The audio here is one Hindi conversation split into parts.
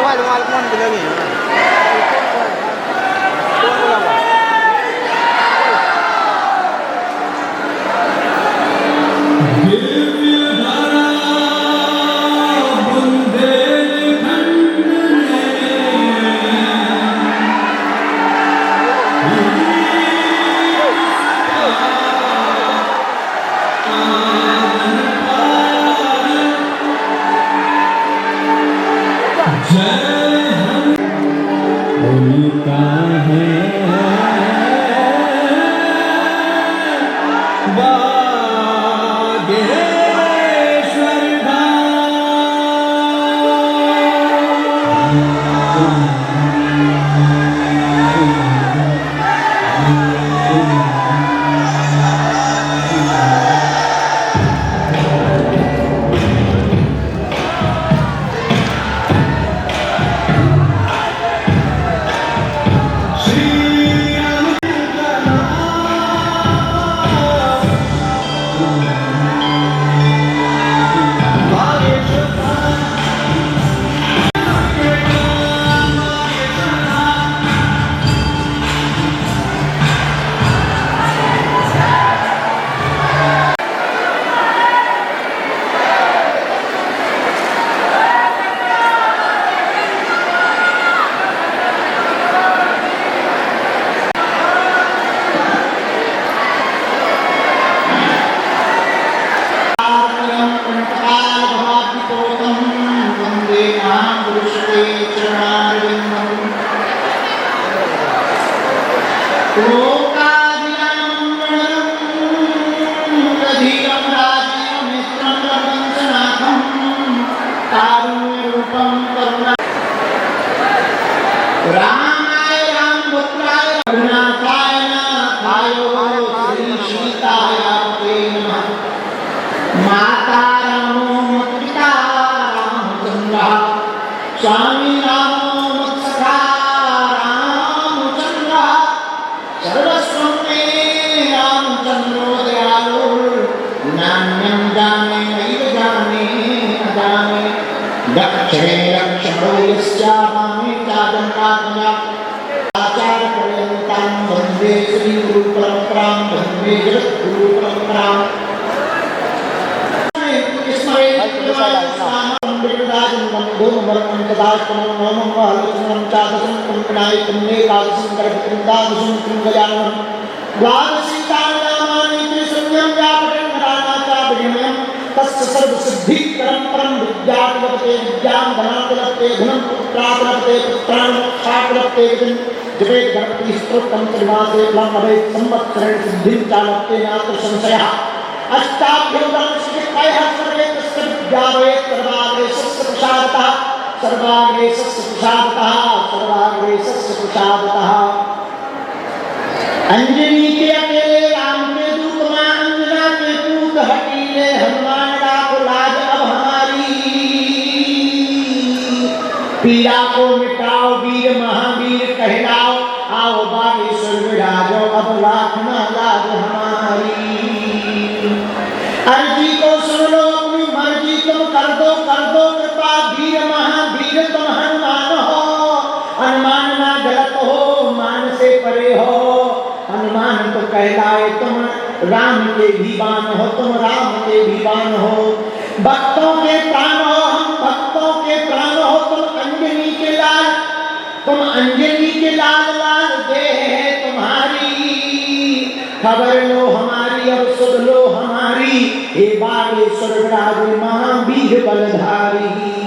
Lumayan, lumayan bilangin. दक्षिणे लक्ष्मणो यस्यामि चादन्तात्मया आचार्यपर्यन्तां वन्दे श्रीगुरुपरम्परां वन्दे जगद्गुरुपरम्परां तस्य सर्वसिद्धिकरं परं विद्यालपते विद्यां धनालपते धनं पुत्रालपते पुत्रान् मोक्षालपते जपेत गणपति स्तोत्रं त्रिमासे फलं अभेत् संवत्सरेण सिद्धिं चालपते नात्र संशयः अष्टाभ्यो दशविद्याः सर्वे तस्य विद्यावेत् सर्वाग्रेसस्य प्रसादतः सर्वाग्रेसस्य प्रसादतः सर्वाग्रेसस्य प्रसादतः अंजनी के अकेले राम के दूत मां अंजना के पूत हटीले हनुमान को लाज अब हमारी पीड़ा को मिटाओ वीर महावीर कहलाओ आओ बागेश्वर विराजो अब राखना लाज हमारी अर्जी को सुन लो अपनी मर्जी तुम कर दो कृपा वीर महावीर तुम हनुमान हो अनुमान ना गलत हो मान से परे हो हनुमान तो कहलाए तुम राम के दीवान हो तुम राम के दीवान हो भक्तों के प्राण हो हम भक्तों के प्राण हो तुम अंजनी के लाल तुम अंजनी के लाल लाल दे है तुम्हारी खबर लो हमारी और सुन लो हमारी हे बागेश्वर विराज महावीर बलधारी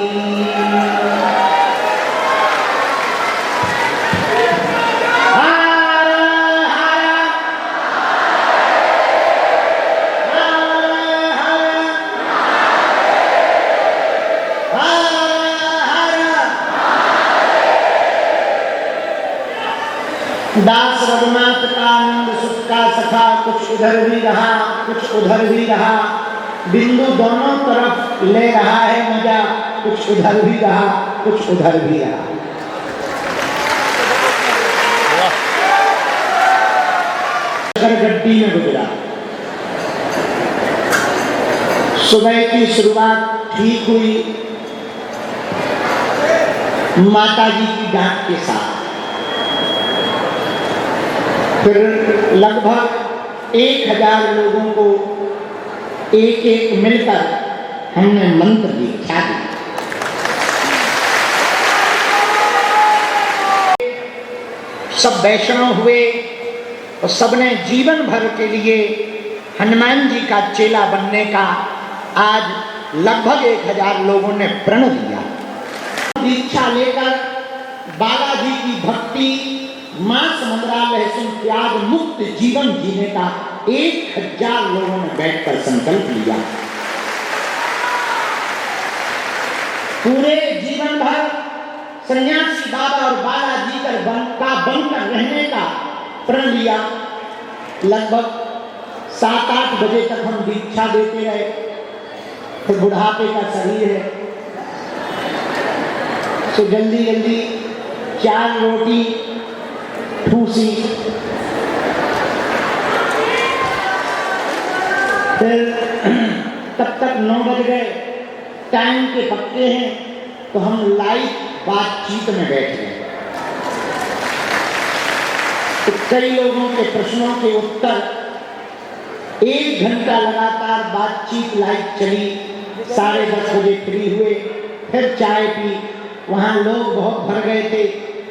दास रघुनाथ का नंद सुख का सखा कुछ उधर भी रहा कुछ उधर भी रहा बिंदु दोनों तरफ ले रहा है मजा कुछ उधर भी रहा कुछ उधर भी रहा गड्डी में गुजरा सुबह की शुरुआत ठीक हुई माता जी की डांट के साथ। फिर लगभग 1000 लोगों को एक एक मिलकर हमने मंत्र दीक्षा दी। सब वैष्णव हुए और सबने जीवन भर के लिए हनुमान जी का चेला बनने का आज लगभग 1000 लोगों ने प्रण लिया। दीक्षा लेकर बालाजी की भक्ति, मांस मदिरा लहसुन प्याज मुक्त जीवन जीने का 1000 लोगों ने बैठकर संकल्प लिया। पूरे जीवन भर सन्यासी बाबा और बालाजी का बनकर रहने का प्रण लिया। लगभग 7-8 बजे तक हम दीक्षा देते रहे। फिर बुढ़ापे का शरीर है तो जल्दी जल्दी 4 रोटी ठूसी, फिर तब तक 9 बज गए, टाइम के पक्के हैं तो हम लाइव बातचीत में बैठ गए। तो कई लोगों के प्रश्नों के उत्तर, 1 घंटा लगातार बातचीत लाइव चली। 10:30 बजे फ्री हुए, फिर चाय पी। वहां लोग बहुत भर गए थे,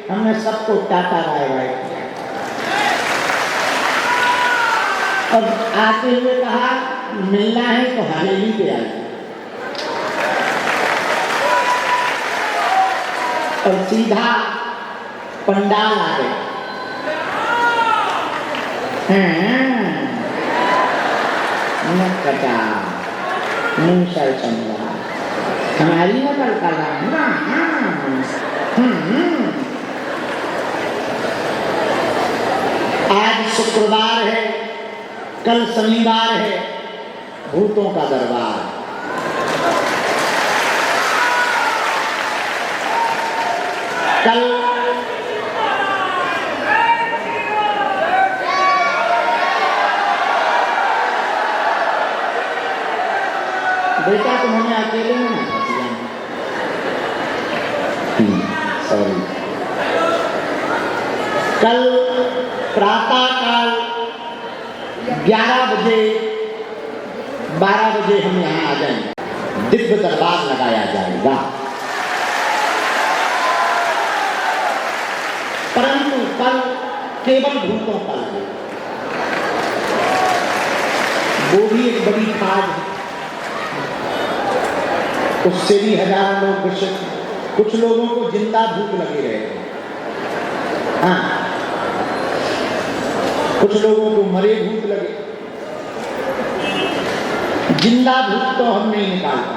हमने सबको टाटा बाय बाय किया और आते हुए कहा मिलना है तो हवेली पे आइए। और सीधा पंडाल आ गए। कटा मूसल चंद्रा हमारी नकल कला ना। आज शुक्रवार है, कल शनिवार है, भूतों का दरबार। कल बेटा तुम्हें अकेले में ना फंस जाना। सॉरी। कल प्रातःकाल 11 बजे 12 बजे हम यहाँ आ जाएंगे। दिव्य दरबार लगाया जाएगा। परंतु कल केवल भूतों का लगेगा। वो भी एक बड़ी खाद है, उससे भी हजारों लोग विषय। कुछ लोगों को जिंदा भूख लगी रहे, हाँ, कुछ लोगों को मरे भूख लगे। जिंदा भूख तो हम नहीं निकालता।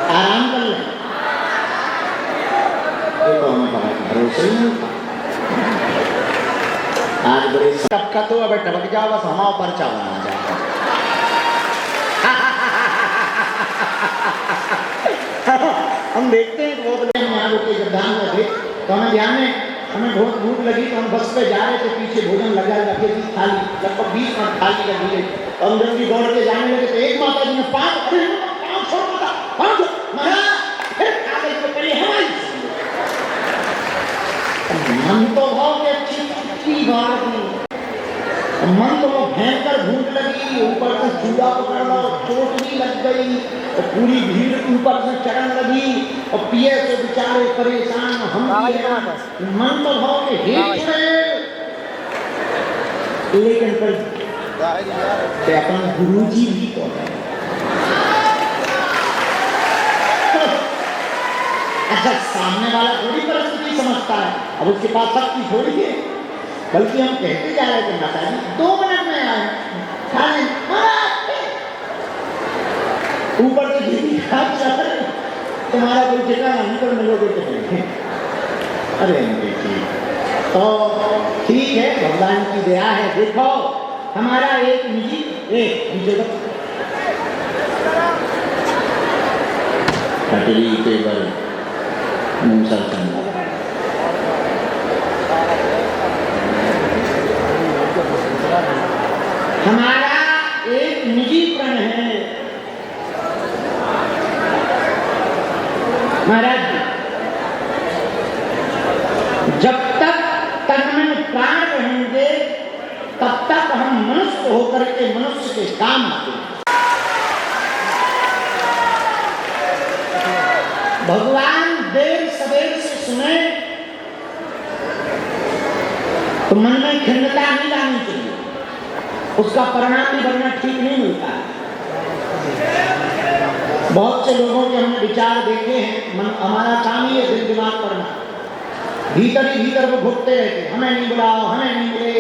आराम कर ले, तो हमें भरोसा ही नहीं होता। आज बड़े टपका तो अब टपक जाओ, बस हमारा पर्चा बना जाए। हम देखते हैं बहुत यहाँ रुके, जब धाम में थे तो हमें ध्यान में, हमें बहुत भूख लगी तो हम बस पे जा रहे थे, पीछे भोजन लगा रखे थी थाली, लगभग 20 मिनट थाली लगी है। तो हम जल्दी दौड़ के जाने लगे तो एक माता जी ने 5 मन तो भाव के अच्छी बात नहीं। मन तो भयंकर भूख लगी, ऊपर से चूड़ा पकड़ लो, चोट भी लग गई और पूरी भीड़ ऊपर से चढ़ने लगी और पिए तो बेचारे परेशान, हम मन तो भाव के हेठ रहे। लेकिन फिर अपन गुरु जी भी तो है। अच्छा, सामने वाला थोड़ी परिस्थिति समझता है, अब उसके पास शक्ति थोड़ी है। बल्कि हम कहते जा रहे थे माता जी 2 मिनट में आए, खाने ऊपर से जीती हाथ चल रहे, तुम्हारा कोई ठिकाना नहीं, पर मिलोगे तो नहीं। अरे तो ठीक है, भगवान की दया है। देखो हमारा एक निजी कटरी टेबल मूसल चंदा, हमारा निजी प्रण है। महाराज जी, जब तक तन में प्राण रहेंगे तब तक हम मनुष्य होकर के मनुष्य के काम आते हैं। भगवान देर सवेर से सुने तो मन में खिन्नता नहीं लानी चाहिए, उसका परिणाम भी बढ़ना ठीक नहीं मिलता है। बहुत से लोगों के हमने विचार देखे हैं, हमारा काम ही है दिल दिमाग पढ़ना, भीतर ही भीतर वो घुटते रहते, हमें नहीं बुलाओ, हमें नहीं मिले,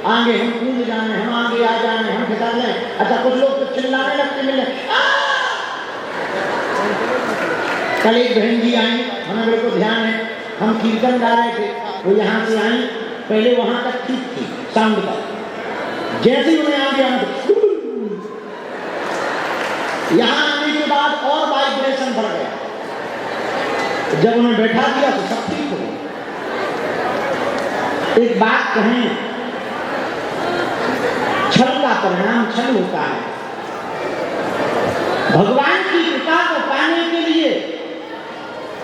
आगे हम कूद जाने, हम आगे आ जाने, हम खिता लें। अच्छा, कुछ लोग तो चिल्लाने लगते मिले। कल एक बहन जी आई, हमें मेरे को ध्यान है, हम कीर्तन गा रहे थे, वो यहाँ से आई, पहले वहां तक ठीक थी साउंड का, जैसे ही उन्हें आगे आना यहाँ आने के बाद और वाइब्रेशन बढ़ गया, जब उन्हें बैठा दिया तो सब ठीक हो गया। एक बात कहें, छल का परिणाम छल होता है। भगवान की कृपा को पाने के लिए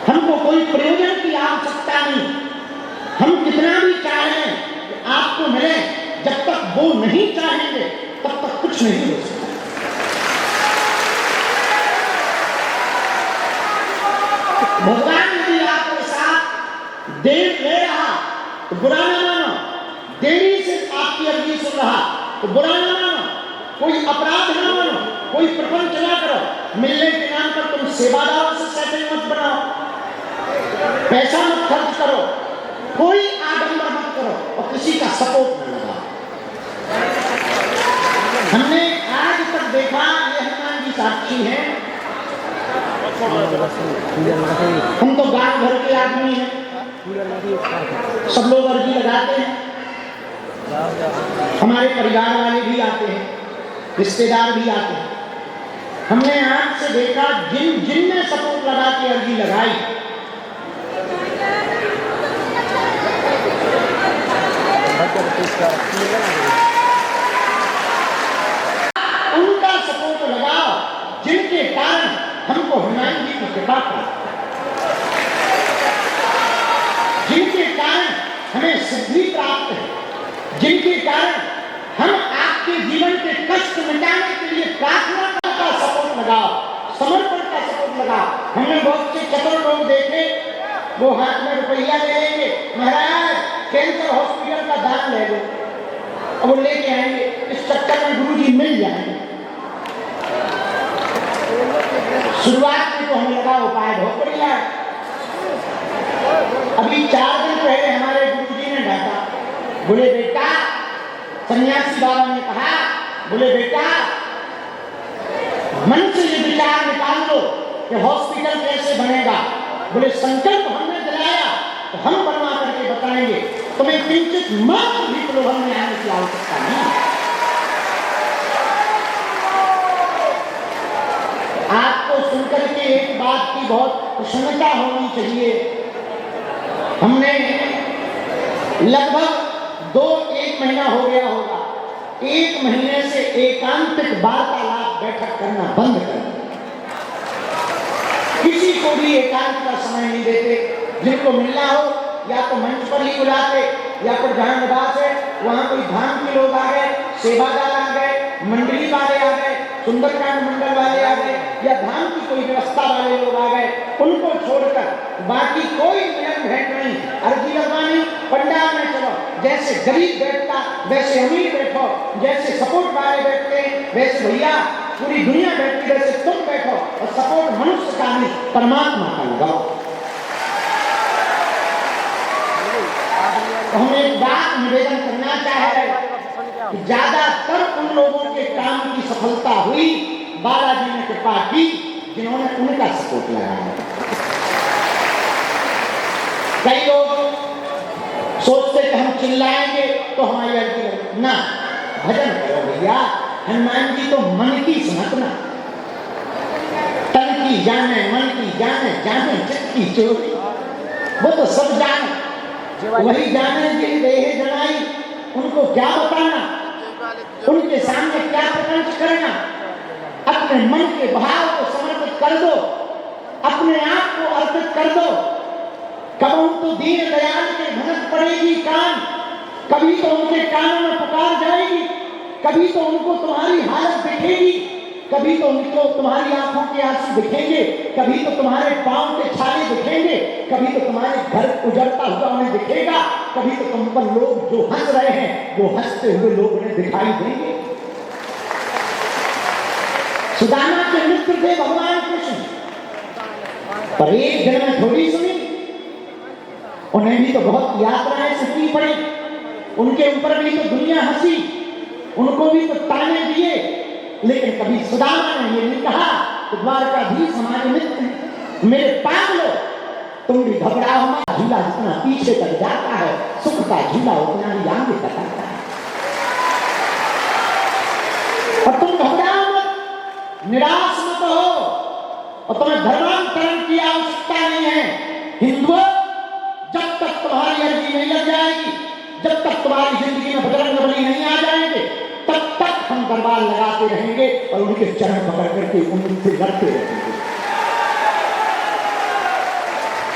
हमको कोई प्रयोजन की आवश्यकता नहीं, हम कितना भी चाहें आपको मिले, जब तक वो नहीं चाहेंगे तब तक कुछ नहीं हो सकता। भगवान यदि आपके साथ देर ले रहा तो बुरा ना मानो, देरी से आपकी अर्जी सुन रहा तो बुरा ना मानो, कोई अपराध ना मानो, कोई प्रपंच ना करो। मिलने के नाम पर तुम सेवादारों से सेटिंग मत बनाओ, पैसा मत खर्च करो, कोई आडंबर मत करो और किसी का सपोर्ट न लगाओ। हमने आज तक देखा, ये हनुमान जी साक्षी हैं, हम तो गांव भर के आदमी हैं, सब लोग अर्जी लगाते हैं, हमारे परिवार वाले भी आते हैं, रिश्तेदार भी आते हैं। हमने आज से देखा जिनने सपोर्ट लगा के अर्जी लगाई, उनका सपोर्ट लगाओ, जिनके कारण हमको हनुमान जी की कृपा प्राप्त, जिनके कारण हमें सिद्धि प्राप्त है, जिनके कारण हम आपके जीवन के कष्ट मिटाने के लिए प्रार्थना का सपोर्ट लगाओ, समर्पण का सपोर्ट लगाओ। हमने बहुत से चतुर लोग देखे, वो हाथ में रुपया ले लेंगे, महाराज कैंसर हॉस्पिटल का दान ले लो, और वो लेके आएंगे, इस चक्कर में गुरुजी मिल जाएंगे। शुरुआत में तो हमें लगा उपाय बहुत बढ़िया है। अभी 4 दिन पहले हमारे गुरुजी ने डांटा, बोले बेटा, सन्यासी बाबा ने कहा, बोले बेटा मन से ये विचार निकाल लो कि हॉस्पिटल कैसे बनेगा। बोले संकल्प हमने दिलाया तो हम बनवा करके बताएंगे, तुम्हें किंचित मात्र भी प्रलोभन में आने की आवश्यकता नहीं। आपको सुनकर के एक बात की बहुत प्रसन्नता होनी चाहिए, हमने लगभग 2-1 महीना हो गया होगा, 1 महीने से एकांतिक वार्तालाप बैठक करना बंद कर दिया। किसी को भी एकांत का समय नहीं देते, जिनको मिलना हो या तो मंच पर ही बुलाते, या फिर जहां निवास है वहां कोई धाम के लोग आ गए, सेवादार आ गए, मंडली वाले आ गए, सुंदरकांड मंडल वाले आ गए, या धाम की कोई व्यवस्था वाले लोग आ गए, उनको छोड़कर बाकी कोई मिलन भेंट नहीं। अर्जी लगवानी, पंडाल में चलो, जैसे गरीब बैठता वैसे अमीर बैठो, जैसे सपोर्ट वाले बैठते वैसे भैया पूरी दुनिया बैठती, वैसे तुम बैठो, और सपोर्ट मनुष्य का नहीं परमात्मा का लगाओ। तो हम एक बात निवेदन करना चाह रहे हैं, ज्यादातर उन लोगों के काम की सफलता हुई, बालाजी ने कृपा की जिन्होंने उनका सपोर्ट लगाया। कई लोग सोचते कि हम चिल्लाएंगे तो हमारी अर्जी लगेगी, ना, भजन करो भैया। हनुमान जी तो मन की सुनतना, तन की जाने, मन की जाने, जाने चित्त की चोरी, वो तो सब जाने, वही जाने की देह जनाई, उनको क्या बताना, उनके सामने क्या प्रपंच करना। अपने मन के भाव को समर्पित कर दो, अपने आप को अर्पित कर दो। कबहू तो दीन दयाल के भनक पड़ेगी कान, कभी तो उनके कानों में पुकार जाएगी, कभी तो उनको तुम्हारी हालत दिखेगी, कभी तो उनको तुम्हारी आंखों के आंसू दिखेंगे, कभी तो तुम्हारे पांव के छाले दिखेंगे, कभी तो तुम्हारे घर उजड़ता हुआ उन्हें दिखेगा, कभी तो तुम पर लोग जो हंस रहे हैं वो हंसते हुए लोग उन्हें दिखाई देंगे। सुदामा के मित्र थे भगवान कृष्ण, पर एक दिन में थोड़ी सुनी, उन्हें भी तो बहुत यात्राएं सहनी पड़ी, उनके ऊपर भी तो दुनिया हंसी, उनको भी तो ताने दिए, लेकिन कभी सुदामा ने ये नहीं कहा कि द्वारकाधीश हमारे मित्र मेरे पागलो, तुम भी घबराओ मत, झूला जितना पीछे तक जाता है सुख का झूला उतना ही आगे तक आता है, और तुम घबराओ मत, निराश मत हो, और तुम्हें धर्मांतरण की आवश्यकता नहीं है। हिंदुओं, जब तक तुम्हारी अर्जी नहीं लग जाएगी, जब तक तुम्हारी जिंदगी में बजरंगबली नहीं आ जाएंगे, तब तक हम दरबार लगाते रहेंगे और उनके चरण पकड़ करके उनसे लड़ते रहेंगे।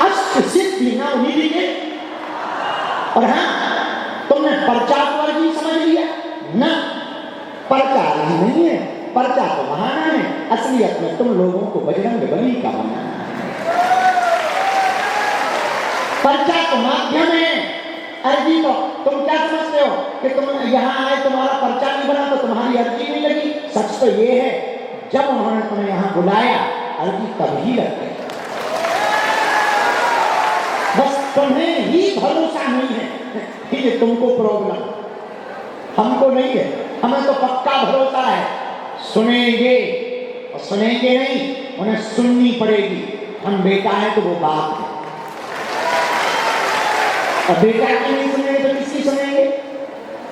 अष्ट सिद्धि ना उन्हीं के। और हाँ, तुमने पर्चा को अर्जी समझ लिया ना, पर्चा अर्जी नहीं है, पर्चा तो बहाना है, असलियत में तुम लोगों को बजरंगबली का बनाना है। पर्चा तो माध्यम है, अर्जी तो तुम क्या समझते हो कि तुम यहाँ आए तुम्हारा पर्चा नहीं बना तो तुम्हारी अर्जी नहीं लगी। सच तो ये है, जब उन्होंने तुम्हें यहाँ बुलाया अर्जी तभी लग गई, बस तुम्हें ही भरोसा नहीं है, ये तुमको प्रॉब्लम, हमको नहीं है, हमें तो पक्का भरोसा है, सुनेंगे और सुनेंगे नहीं, उन्हें सुननी पड़ेगी। हम बेटा है तो वो बाप है, और बेटा की नहीं सुनेंगे तो किसकी सुनेंगे?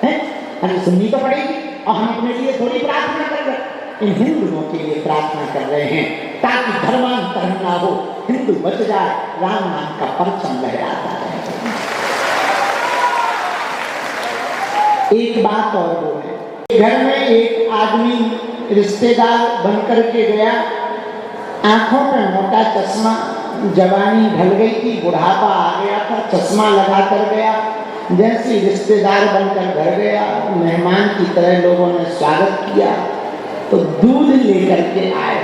हैं? हमें सुननी तो पड़ेगी, और हम अपने लिए थोड़ी प्रार्थना कर रहे हैं, इन हिंदुओं के लिए प्रार्थना कर रहे हैं ताकि धर्मांतरण ना हो, हिंदू बच जाए, राम नाम का परचम लहराता रहे। एक बात और बोले, घर में एक आदमी रिश्तेदार बनकर के गया, आंखों पर मोटा चश्मा, जवानी ढल गई थी, बुढ़ापा आ गया था, चश्मा लगा कर गया, जैसे रिश्तेदार बनकर घर गया, मेहमान की तरह लोगों ने स्वागत किया, तो दूध लेकर के आए,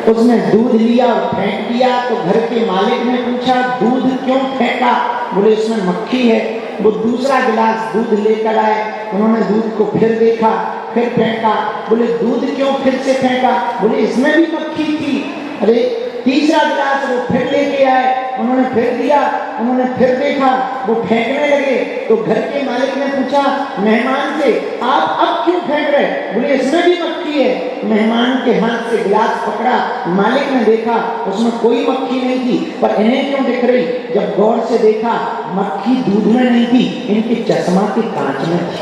उसने दूध लिया और फेंक दिया, तो घर के मालिक ने पूछा दूध क्यों फेंका? बोले इसमें मक्खी है। वो दूसरा गिलास दूध लेकर आए, उन्होंने दूध को फिर देखा, फिर फेंका, बोले दूध क्यों फिर से फेंका? बोले इसमें भी मक्खी थी। अरे तीसरा गिलास वो फिर लेके आए, उन्होंने फिर दिया, उन्होंने फिर देखा, वो फेंकने लगे, तो घर के मालिक ने पूछा मेहमान से आप अब क्यों फेंक रहे? बोले इसमें भी मक्खी है। मेहमान के हाथ से गिलास पकड़ा, मालिक ने देखा उसमें कोई मक्खी नहीं थी, पर इन्हें क्यों दिख रही? जब गौर से देखा मक्खी दूध में नहीं थी, इनके चश्मा के कांच में थी,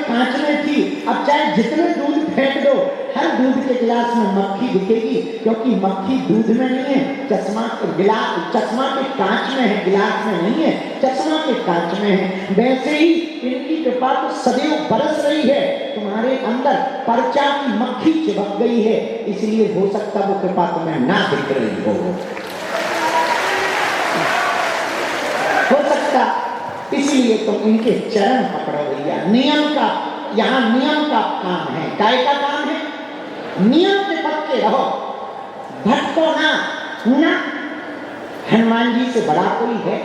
कांच में थी। अब चाहे जितने दूध फेंक दो, हर दूध के गिलास में मक्खी दिखेगी, क्योंकि मक्खी दूध में नहीं है, चश्मा के कांच में है, गिलास में नहीं है, चश्मा के कांच में है। वैसे ही इनकी कृपा तो सदैव बरस रही है, तुम्हारे अंदर पर्चा की मक्खी चिपक गई है, इसलिए हो सकता वो कृपा तुम्हें ना दिख रही हो सकता, इसलिए तुम इनके चरण पकड़ो भैया। नियम का, यहाँ नियम का काम है, काय का काम है? नियम के पक्के रहो, भटको ना। हनुमान जी से बड़ा कोई है?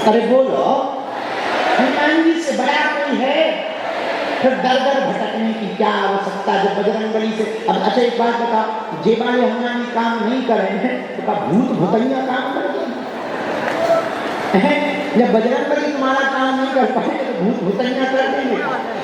अरे बोलो, हनुमान जी से बड़ा कोई है? फिर दर दर भटकने की क्या आवश्यकता? जब बजरंगबली से, अब अच्छा एक बात बताओ, जे वाले हनुमान जी काम नहीं कर रहे हैं तो क्या भूत भुतैया काम कर रहे हैं? जब बजरंगबली तुम्हारा काम नहीं कर पाए तो भूत भुतैया कर देंगे।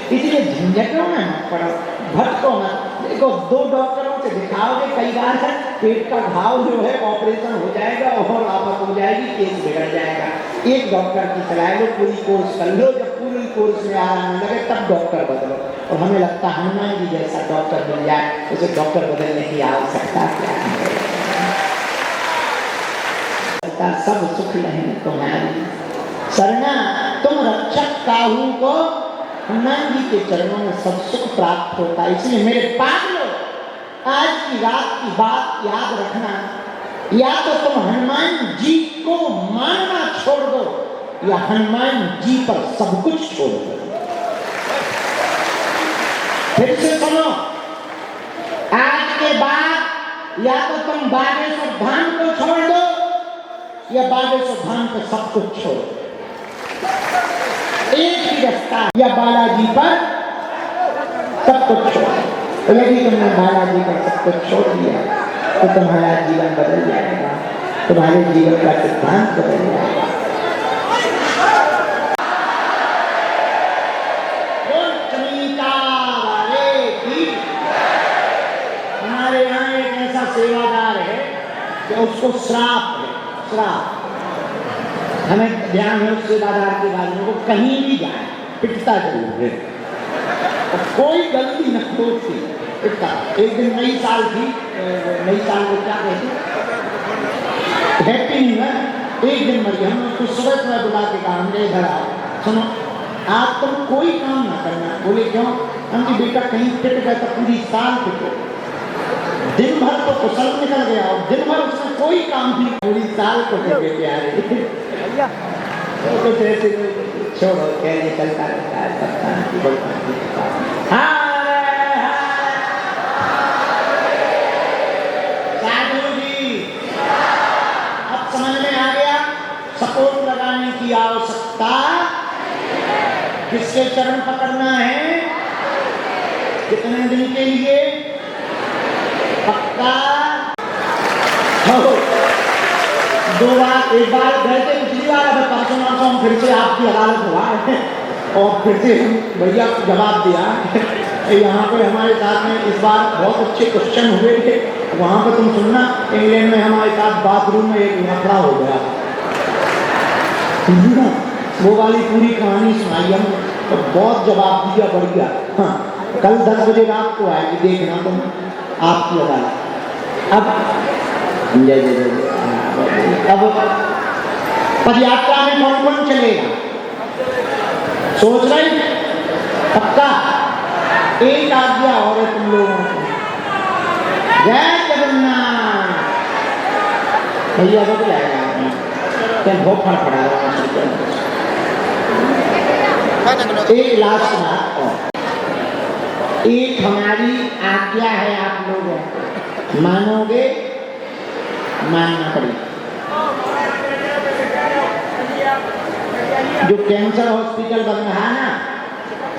इसलिए झंझटों में मत पड़ो, भटको मत। देखो, दो डॉक्टरों से दिखाओगे, कई बार पेट का घाव जो है ऑपरेशन हो जाएगा और आफत हो जाएगी, केस बिगड़ जाएगा। एक डॉक्टर की सलाह लो, पूरी कोर्स कर लो, जब पूरी कोर्स में आराम लगे तब डॉक्टर बदलो। और हमें लगता है हनुमान जी जैसा डॉक्टर मिल जाए, उसे डॉक्टर बदलने की आवश्यकता क्या है? सब सुख नहीं तुम्हारी, सरना तुम रक्षक काहू को हनुमान जी के चरणों में सब सुख प्राप्त होता है। इसलिए मेरे पागलों, आज की रात की बात याद रखना, या तो तुम हनुमान जी को मानना छोड़ दो या हनुमान जी पर सब कुछ छोड़ दो। फिर से सुनो, आज के बाद या तो तुम बागेश्वर धाम को छोड़ दो या बागेश्वर धाम पर सब कुछ छोड़ दो। एक ही रास्ता, या बालाजी पर सब कुछ छोड़ दो। यदि तुमने बालाजी पर सब कुछ छोड़ दिया तो तुम्हारा जीवन बदल जाएगा, तुम्हारे जीवन का सिद्धांत बदल जाएगा। हमारे यहाँ एक ऐसा सेवादार है कि उसको श्राप है, श्राप। हमें ध्यान है उस सेवादार के बारे में, वो कहीं भी जाए पिटता जरूर है और कोई गलती न खोजती पिटता। एक दिन नई साल थी, नई साल को क्या कहते, हैप्पी न्यू ईयर। एक दिन मरी, हम उसको सुबह सुबह बुला के कहा, हमने इधर आओ, सुनो आप तुम कोई काम ना करना। बोले क्यों? हम कि बेटा कहीं पिट गए तो पूरी साल पिटो। दिन भर तो कुशल निकल गया और दिन भर उसने कोई काम नहीं, पूरी साल को पिटे प्यारे। कुछ ऐसे छोड़ो, कहने चलता रहता है सबका। साधु जी, अब समझ में आ गया सपोर्ट लगाने की आवश्यकता किसके चरण पकड़ना है, कितने दिन के लिए पक्का हो। दो बार, एक बार गए थे पिछली बार, अब परसों हम फिर से आपकी अदालत हुआ है और फिर से भैया जवाब दिया। यहाँ पे हमारे साथ में इस बार बहुत अच्छे क्वेश्चन हुए थे, वहाँ पे तुम सुनना, इंग्लैंड में हमारे साथ बाथरूम में एक लफड़ा हो गया, वो वाली पूरी कहानी सुनाई हम तो बहुत जवाब दिया, बढ़िया। हाँ, कल 10 बजे रात को आएगी, देखना तुम आपकी अदालत। अब जय जय जय, अब पदयात्रा में कौन कौन चलेगा सोच रहे, पक्का एक आज्ञा और है तुम लोगों को, जय जगन्नाथ। भैया को बुलाएगा, बहुत फर्क पड़ा रहा है। एक लास्ट बात और, एक हमारी आज्ञा है आप लोगों को, मानोगे मानना पड़ेगा। जो कैंसर हॉस्पिटल बन रहा है ना,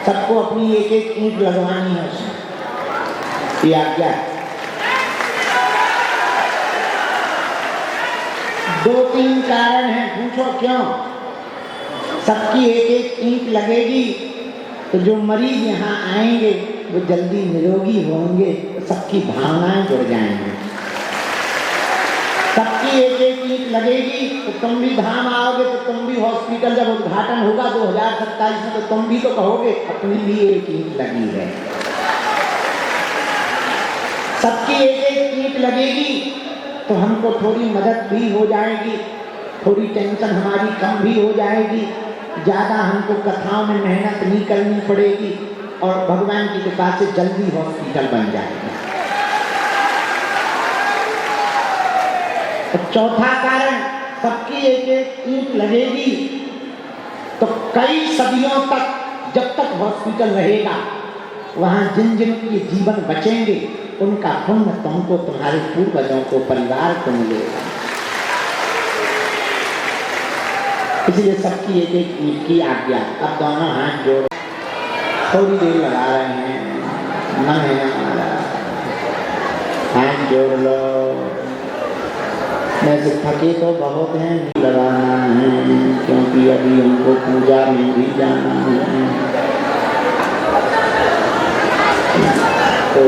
सबको अपनी एक एक ईंट लगवानी है उसमें, ये आज्ञा है। 2-3 कारण हैं, पूछो क्यों? सबकी एक एक ईंट लगेगी तो जो मरीज यहाँ आएंगे वो जल्दी निरोगी होंगे, सबकी भावनाएं जुड़ जाएंगी। सबकी एक एक ईंट लगेगी तो तुम भी धाम आओगे, तो तुम भी हॉस्पिटल जब उद्घाटन होगा 2027 में, तो तुम भी तो कहोगे अपनी भी एक ईंट लगी है। सबकी एक एक ईंट लगेगी तो हमको थोड़ी मदद भी हो जाएगी, थोड़ी टेंशन हमारी कम भी हो जाएगी, ज़्यादा हमको कथाओं में मेहनत नहीं करनी पड़ेगी और भगवान की कृपा से जल्दी हॉस्पिटल बन जाएगा। तो चौथा कारण, सबकी एक एक ईंट लगेगी तो कई सदियों तक जब तक हॉस्पिटल रहेगा, वहाँ जिन जिन के जीवन बचेंगे उनका पुण्य तुमको, तुम्हारे पूर्वजों को, परिवार को मिलेगा। इसलिए सबकी एक एक ईंट की आज्ञा। अब दोनों हाथ जोड़ थोड़ी देर लगा रहे हैं, मन है हमारा, हाथ जोड़ लो। वैसे थके तो बहुत हैं, लगाना है क्योंकि अभी हमको पूजा में भी जाना है। तो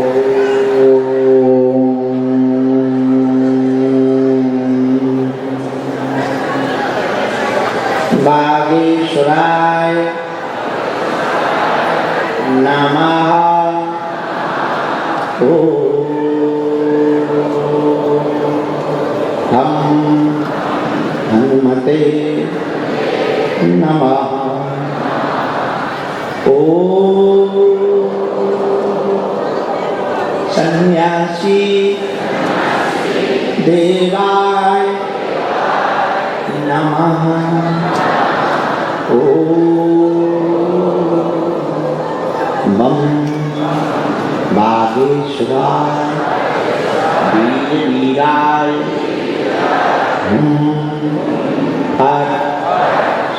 बागेश्वराय नमः। हम हनुमते नमः। ओम सन्यासी देवाय नमः। ओम बम बागेश्वराय वीराय हर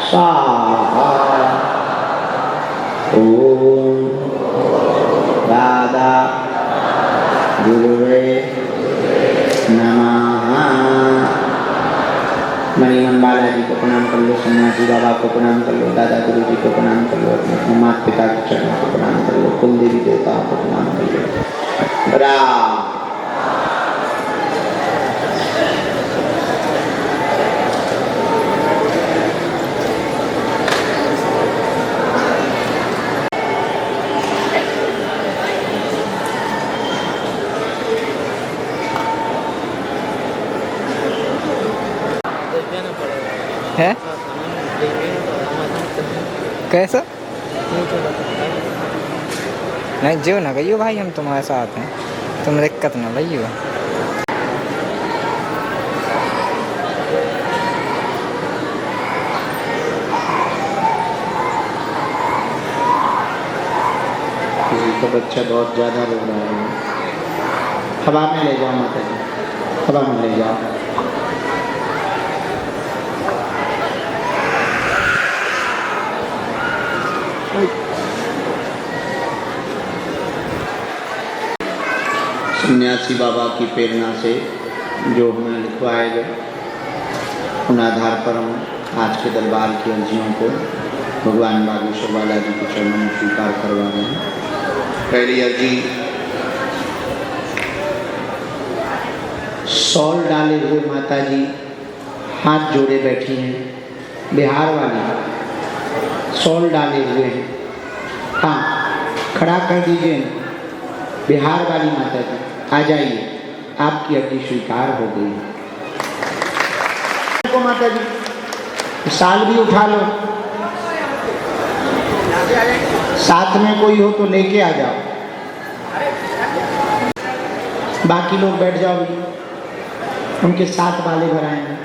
स्वाहा। ओम दादा गुरुवे नमः। मणिमन बालाजी को प्रणाम कर लो, सन्यासी बाबा को प्रणाम कर लो, दादा गुरु जी को प्रणाम कर लो, अपने माता पिता के चरणों को प्रणाम कर लो, कुल देवी देवताओं को प्रणाम कर लो। राम है कैसा नहीं जो ना कहियो भाई, हम तुम्हारे साथ हैं, तुम दिक्कत ना भैया। किसी का बच्चा बहुत ज़्यादा रो रहा है, हवा में ले जाओ माता जी, हवा में ले जाओ। सन्यासी बाबा की प्रेरणा से जो हमें लिखवाए गए, उन आधार पर हम आज के दरबार की अर्जियों को भगवान बागेश्वर बालाजी के चरणों में स्वीकार करवा रहे हैं। पहली अर्जी शॉल डाले हुए माता जी हाथ जोड़े बैठी हैं, बिहार वाली शॉल डाले हुए हैं। हाँ, खड़ा कर दीजिए, बिहार वाली माता जी आ जाइए, आपकी अर्जी स्वीकार हो गई है। माता जी साल भी उठा लो, साथ में कोई हो तो लेके आ जाओ, बाकी लोग बैठ जाओ, उनके साथ वाले भर आएंगे।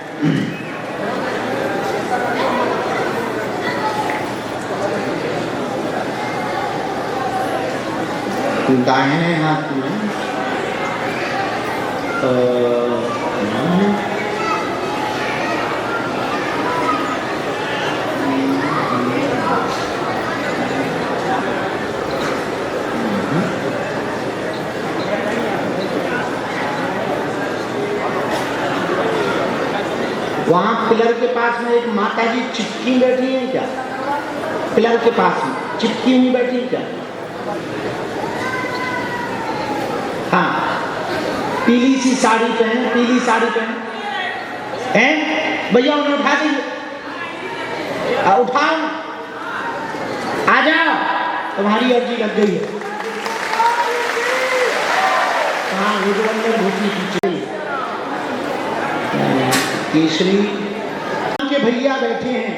दाहिने हाथ में वहाँ पिलर के पास में एक माता जी चिपकी बैठी है क्या? पिलर के पास में चिपकी हुई बैठी है क्या? हाँ, पीली सी साड़ी पहन, पीली साड़ी पहन हैं भैया, उन्हें उठा दीजिए, उठाओ, आ जाओ, तुम्हारी अर्जी लग गई है। हाँ, वो जो अंदर घुसी पीछे केसरी के भैया बैठे हैं,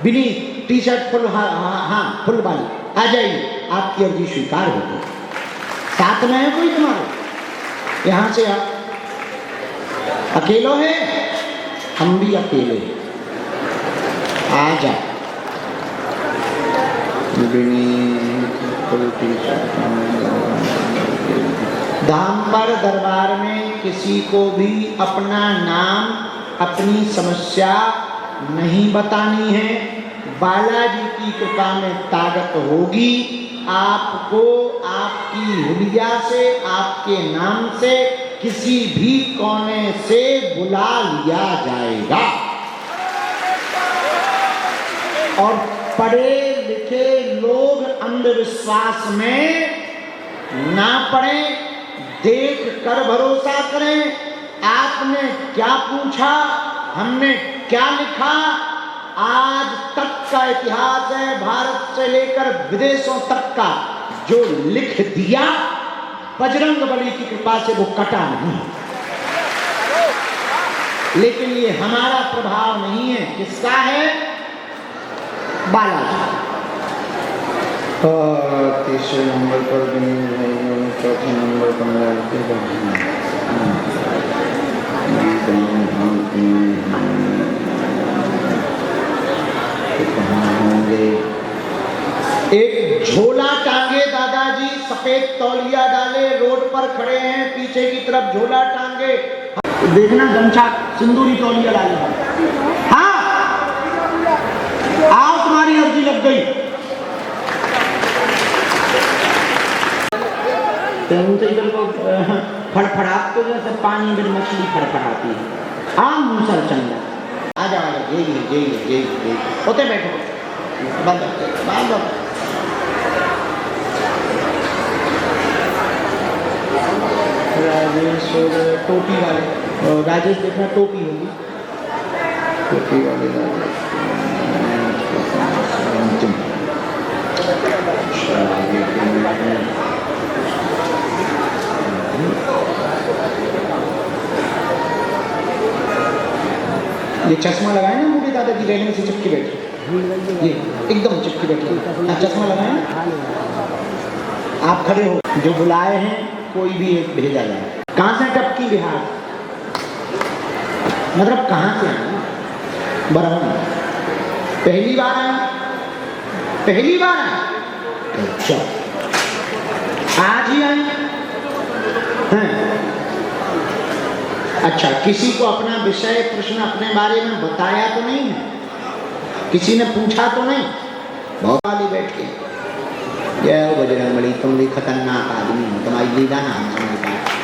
बिनी टी शर्ट फुल, हाँ फुल वाली, आ जाइए, आपकी अर्जी स्वीकार हो गई। साथ में है कोई तुम्हारे? यहाँ से आप अकेलो है, हम भी अकेले, आ जाओ। धाम पर दरबार में किसी को भी अपना नाम, अपनी समस्या नहीं बतानी है। बालाजी की कृपा में ताकत होगी, आपको आपकी हुलिया से, आपके नाम से किसी भी कोने से बुला लिया जाएगा। और पढ़े लिखे लोग अंधविश्वास में ना पड़े, देख कर भरोसा करें। आपने क्या पूछा, हमने क्या लिखा, आज तक का इतिहास है, भारत से लेकर विदेशों तक का जो लिख दिया, बजरंग बली की कृपा से वो कटा नहीं। लेकिन ये हमारा प्रभाव नहीं है, किसका है? बालाजी। तीसरे नंबर पर भी चौथे नंबर पर एक झोला टांगे दादाजी, सफेद तौलिया डाले, रोड पर खड़े हैं, पीछे की तरफ झोला टांगे, देखना गमछा सिंदूरी तौलिया डाले। हाँ आओ, तुम्हारी अर्जी लग गई। इधर को फड़फड़ात तो जैसे पानी में मछली फड़फड़ाती है। हाँ मूसल चंदा आ जाओ, यही होते बैठो, बंद राजेश और टोपी वाले, राजेश देखना टोपी होगी, टोपी वाले राजेश। ये चश्मा लगाए ना बूढ़े दादा की रेलिंग से चिपके बैठे, ये एकदम चिपके बैठे, चश्मा लगाए ना। आप खड़े हो, जो बुलाए हैं कोई भी एक भेजा जाए। कहाँ से टपकी बिहार, मतलब कहाँ से आए? बरौनी। पहली बार आए? पहली बार आए? अच्छा, आज ही आए हैं? अच्छा, किसी को अपना विषय प्रश्न अपने बारे में बताया तो नहीं है? किसी ने पूछा तो नहीं? बहुत वाली बैठ के जय बजरंगबली, तुम भी खतरनाक आदमी हो, तुम्हारी लीला ना हमारे पास।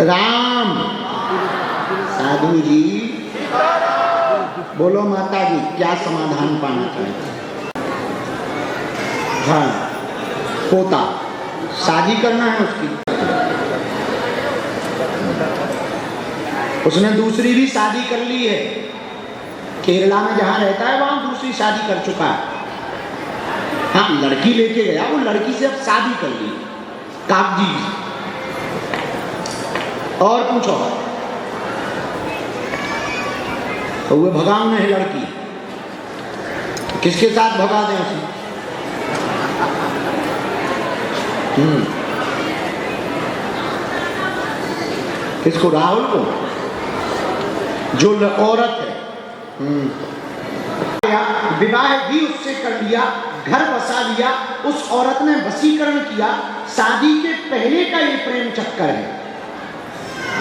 राम साधु जी बोलो, माता जी क्या समाधान पाना चाहते? हाँ, पोता शादी करना है उसकी, उसने दूसरी भी शादी कर ली है, केरला में जहां रहता है वहां दूसरी शादी कर चुका है। हाँ, लड़की लेके गया, वो लड़की से अब शादी कर ली कागजी। और पूछो, तो वो भगाओ नहीं लड़की, किसके साथ भगा दें उसे? किसको? राहुल को, जो औरत है। विवाह भी उससे कर लिया, घर बसा लिया, उस औरत ने वशीकरण किया। शादी के पहले का ये प्रेम चक्कर है,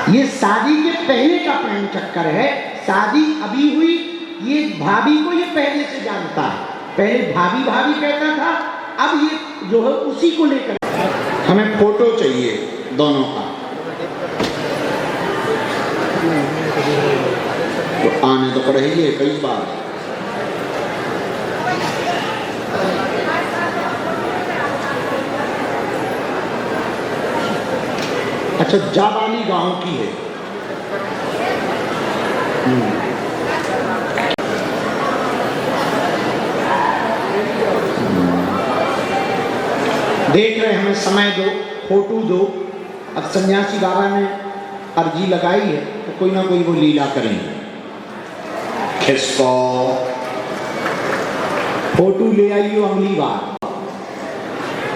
ये शादी के पहले का प्रेम चक्कर है। शादी अभी हुई, ये भाभी को ये पहले से जानता है, पहले भाभी भाभी कहता था, अब ये जो है उसी को लेकर। हमें फोटो चाहिए दोनों का, तो आने तो पड़ेगी कई बार। अच्छा, जाबानी गांव की है। देख रहे, हमें समय दो, फोटो दो। अब सन्यासी बाबा ने अर्जी लगाई है तो कोई ना कोई वो लीला करेंगे। खिसको फोटो ले आइयो अगली बार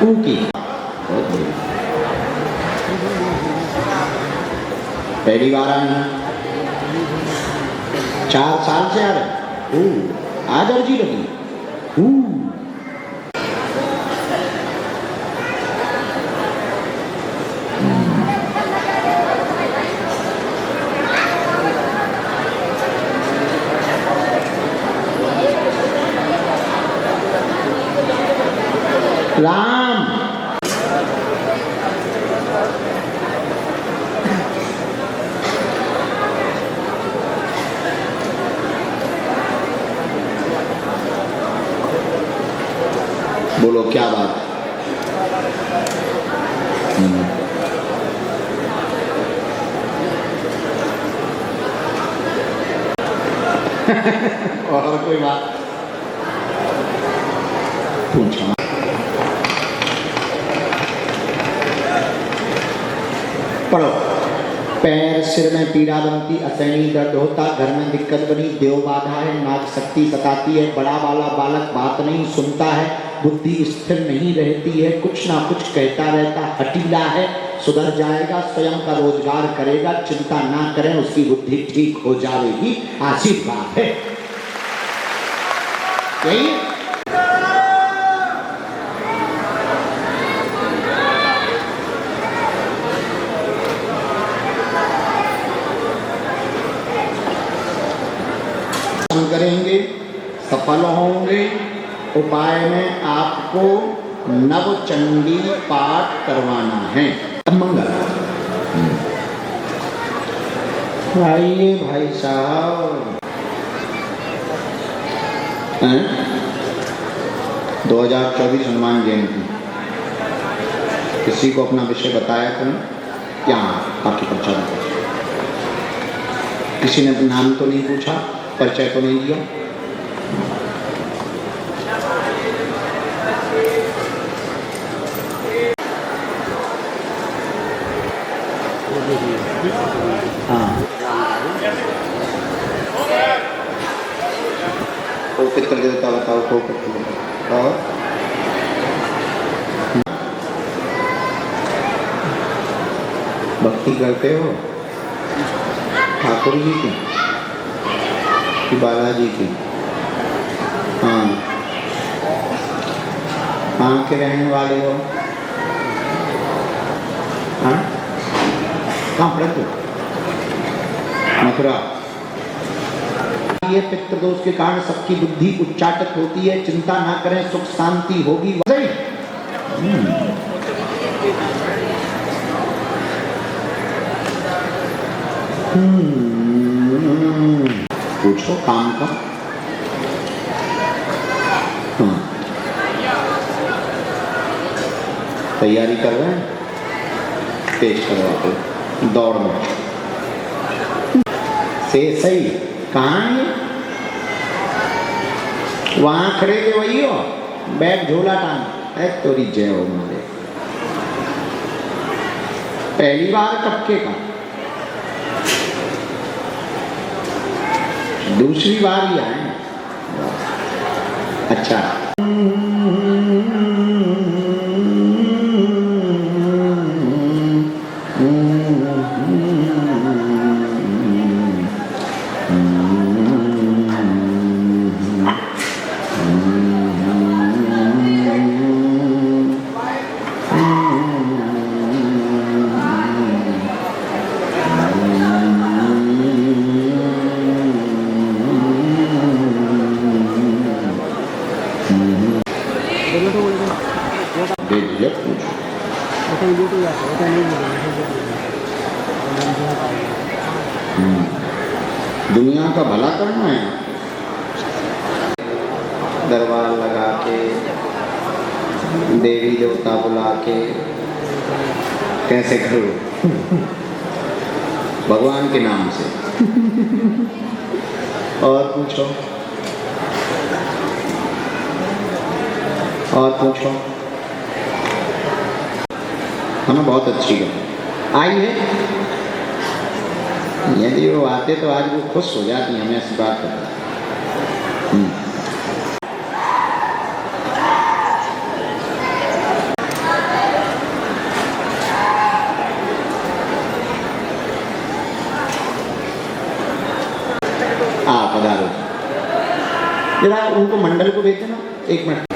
की। पहली बार आए हैं, 4 साल से आ रहे। आज अर्जी लगी। राम बोलो क्या बात? और कोई बात पूछो। पढ़ो। पैर सिर में पीड़ा बनती, असहनीय दर्द होता, घर में दिक्कत बनी, देव बाधा है, नाग शक्ति सताती है, बड़ा वाला बालक बात नहीं सुनता है, बुद्धि स्थिर नहीं रहती है, कुछ ना कुछ कहता रहता, हठीला है, सुधर जाएगा, स्वयं का रोजगार करेगा, चिंता ना करें, उसकी बुद्धि ठीक हो जाएगी, आशीर्वाद है। यही करेंगे, सफल होंगे। उपाय में आपको नवचंडी पाठ करवाना है। मंगल आइए भाई साहब। 2024 हनुमान जयंती, किसी को अपना विषय बताया करें, यहाँ आपकी परिचय बताओ। किसी ने नाम तो नहीं पूछा, परिचय तो नहीं दिया। हाँ, वो पितृ देवता बताओ, को पितृ और भक्ति करते हो ठाकुर जी की कि बालाजी की? हाँ, कहाँ के रहने वाले हो? हाँ, कहाँ पढ़ते? मथुरा। ये पितृदोष के कारण सबकी बुद्धि उच्चाटित होती है, चिंता ना करें, सुख शांति होगी। पूछो काम का। तैयारी कर रहे हैं, पेश करवाते दौड़ में से सही। कहाँ है? वहां खड़े के वही हो, बैग झोला टांग। है तोरी जय हो मुझे। पहली बार टपके का, दूसरी बार ही आए। अच्छा, दुनिया का भला करना है। दरबार लगा के, देवी देवता बुला के कैसे करो भगवान के नाम से। और पूछो, और पूछो। हमें बहुत अच्छी गई आई है। यदि वो आते तो आज वो खुश हो जाती, हमें ऐसी बात करता। पधारो जरा, उनको मंडल को भेजे ना, एक मिनट।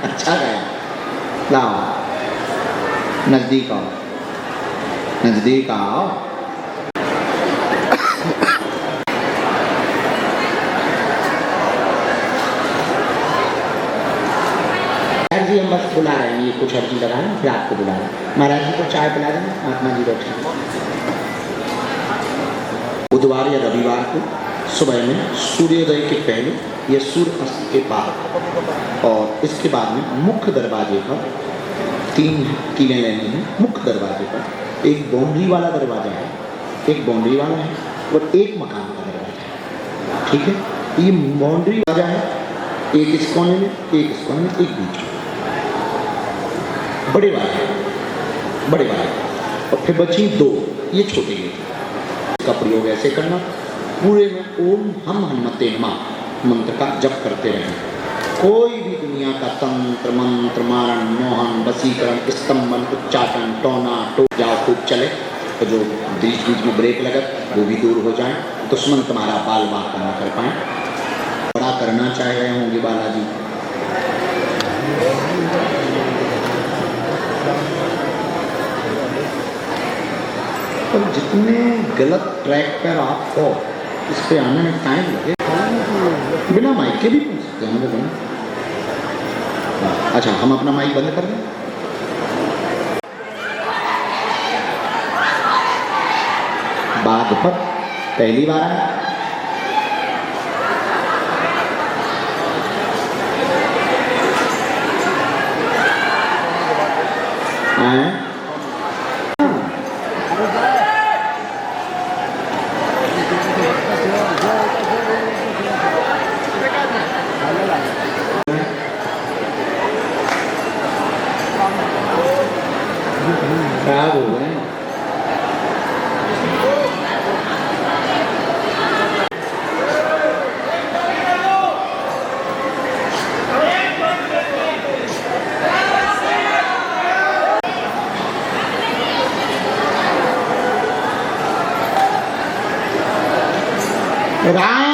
अच्छा गया। लाओ नजदीक आओ, नजदीक आओ। कुछ अर्जी लगाना, फिर आपको बुलाना। महाराज जी को चाय पिला देना, महात्मा जी बैठे। बुधवार या रविवार को सुबह में सूर्योदय के पहले या सूर्य अस्त के बाद, और इसके बाद में मुख्य दरवाजे पर 3 कीलें लेनी हैं। मुख्य दरवाजे पर एक बाउंड्री वाला दरवाजा है, एक बाउंड्री वाला है और एक मकान का दरवाजा है। ठीक है, ये बाउंड्री दरवाजा है, एक इस कोने में, एक इस कोने में, एक बीच में, बड़े वाले और फिर बची 2, ये छोटे गेट। इसका प्रयोग ऐसे करना, पूरे में ओम हम हनुमते नमः मंत्र का जप करते रहें। कोई भी दुनिया का तंत्र मंत्र मारण मोहन वसीकरण स्तंभन उच्चाटन टोना जाओ खूब चले, तो जो बीच बीच में ब्रेक लगे वो भी दूर हो जाए, दुश्मन तुम्हारा बाल बात न कर पाए। बड़ा करना चाह रहे होंगे बालाजी, पर जितने गलत ट्रैक पर आप हो, इस पे आने में टाइम लगे। बिना माइक के भी पूछ सकते हैं हम लोग। अच्छा, हम अपना माइक बंद कर दें। बाघ पर पहली बार आया, खराब हो गए। राम